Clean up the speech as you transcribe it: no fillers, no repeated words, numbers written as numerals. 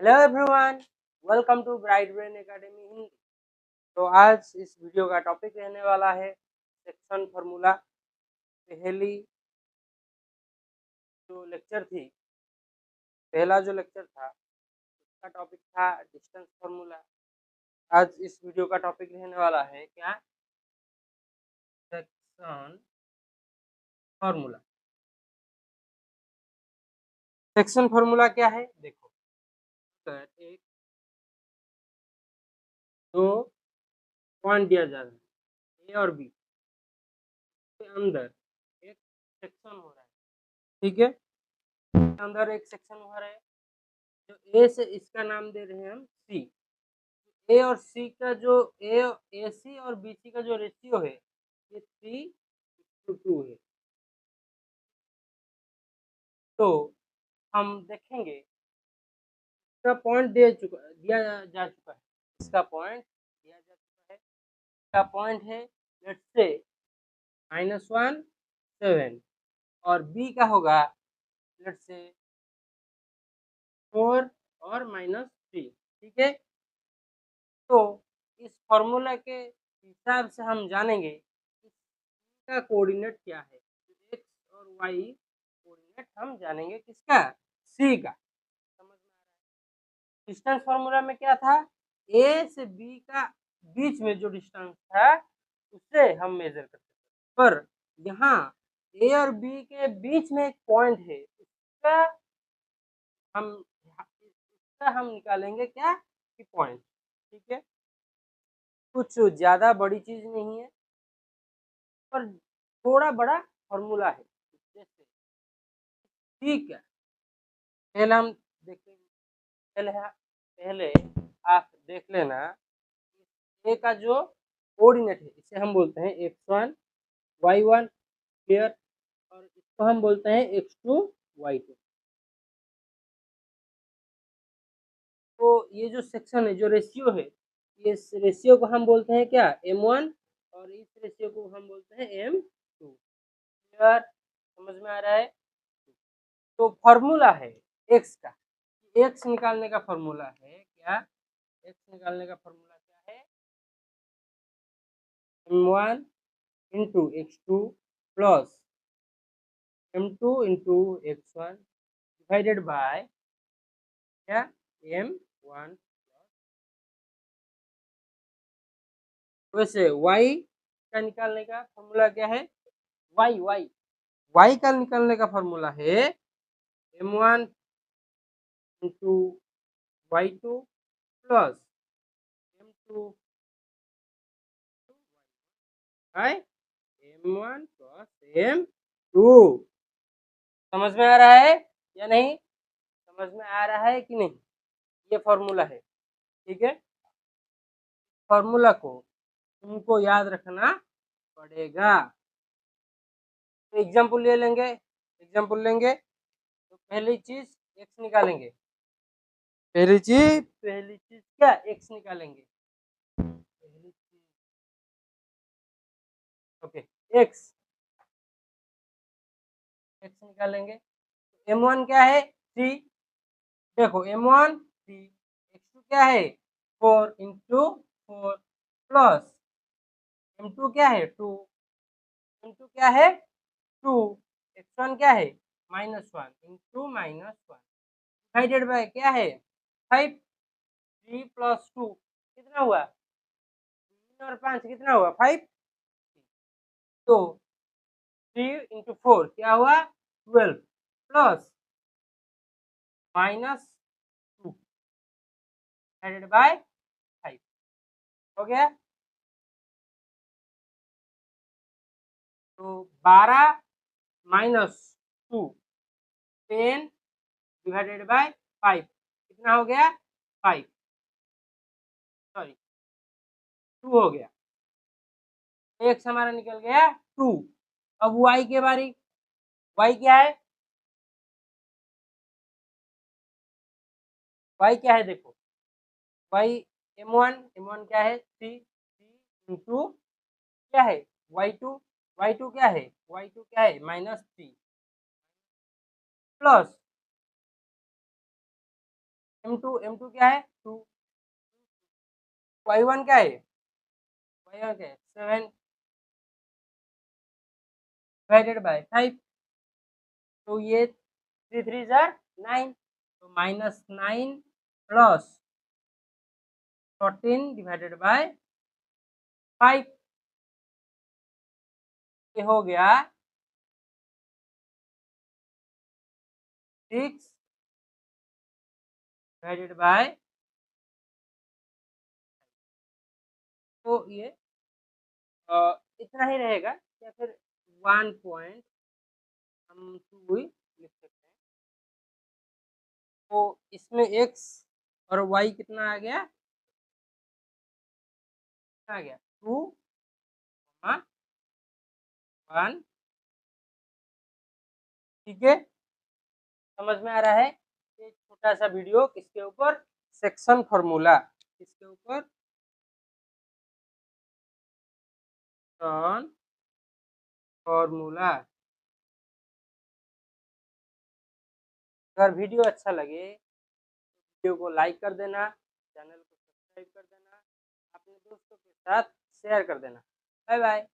Hello everyone, welcome to bright brain academy Hindi. तो आज इस वीडियो का टॉपिक रहने वाला है सेक्शन फार्मूला। पहली जो लेक्चर थी, पहला जो लेक्चर था उसका टॉपिक था डिस्टेंस फार्मूला। आज इस वीडियो का टॉपिक रहने वाला है क्या, सेक्शन फार्मूला। सेक्शन फार्मूला क्या है देखो, तो एक दो पॉइंट दिया जा रहा है ए और बी के अंदर एक सेक्शन हो रहा है, ठीक है। अंदर एक सेक्शन हो रहा है, जो ए से इसका नाम दे रहे हैं हम सी। ए और सी का जो ए सी और बी सी का जो रेशियो है ये 3:2 है। तो हम देखेंगे इसका पॉइंट दिया जा चुका है, इसका पॉइंट दिया जा चुका है। इसका पॉइंट है लेट्स से -1 7 और बी का होगा लेट्स से 4 और -3, ठीक है। तो इस फॉर्मूला के हिसाब से हम जानेंगे कि का कोऑर्डिनेट क्या है। एक्स और वाई कोऑर्डिनेट हम जानेंगे किसका, सी का। समझ में आ रहा है। डिस्टेंस फॉर्मूला में क्या था, ए से बी का बीच में जो डिस्टेंस था उससे हम मेजर करते थे, पर यहाँ ए और बी के बीच में एक पॉइंट है, उसका हम निकालेंगे क्या कि पॉइंट, ठीक है। कुछ ज्यादा बड़ी चीज नहीं है, पर थोड़ा बड़ा फॉर्मूला है। जैसे ठीक है, पहले हम देखेंगे, पहले आप देख लेना ए का जो कोऑर्डिनेट है इसे हम बोलते हैं x1 y1, क्लियर। और इसको हम बोलते हैं x2 y2। तो ये जो सेक्शन है, जो रेशियो है, इस रेशियो को हम बोलते हैं क्या, m1, और इस रेशियो को हम बोलते हैं m2। क्लियर, समझ में आ रहा है। तो फॉर्मूला है x का, x निकालने का फॉर्मूला है क्या, x निकालने का फॉर्मूला क्या है, m1 into x2 plus m2 into x1 divided by क्या, m1। वैसे y का निकालने का फॉर्मूला क्या है, y का निकालने का फॉर्मूला है m1 into y2 plus m2 bye m1 plus m2। समझ में आ रहा है या नहीं, समझ में आ रहा है कि नहीं, ये फॉर्मूला है, ठीक है। फॉर्मूला को तुमको याद रखना पड़ेगा। तो एग्जाम्पल लेंगे तो पहली चीज एक्स निकालेंगे, पहली चीज क्या, एक्स निकालेंगे, पहली चीज ओके, एक्स एक्स निकालेंगे। m1 क्या है 3, देखो m1 3, x2 क्या है 4 इंटू 4 प्लस m2 क्या है 2, m2 क्या है 2, x1 क्या है -1 इंटू -1 डिवाइडेड बाय क्या है 5। 3 प्लस 2 कितना हुआ, 3 और 5 कितना हुआ 5। तो 3 इंटू 4 क्या हुआ 12 प्लस -2 डिवाइडेड बाय 5, हो गया। तो 12 -2 10 डिवाइडेड बाय 5 कितना हो गया 5, सॉरी 2 हो गया। एक्स हमारा निकल गया 2। अब वाई के बारी, वाई क्या है, वाई क्या है देखो, वाई m1 क्या है 3 इंटू क्या है y2 क्या है -3 प्लस m2 क्या है 2, y1 क्या है 7 डिवाइडेड बाय 5, तो ये 3 3 जार 9, तो -9 प्लस 14 डिवाइडेड बाय 5, ये हो गया 6 डिवाइडेड बाय, तो ये इतना ही रहेगा या फिर 1 पॉइंट हम 2 ही लिख सकते हैं। तो इसमें x और y कितना आ गया, आ गया 2, 1, ठीक है। समझ में आ रहा है, ये छोटा सा वीडियो किसके ऊपर, सेक्शन फॉर्मूला, किसके ऊपर, सेक्शन फॉर्मूला। अगर वीडियो अच्छा लगे वीडियो को लाइक कर देना, चैनल को सब्सक्राइब कर देना, अपने दोस्तों के साथ शेयर कर देना। Bye bye.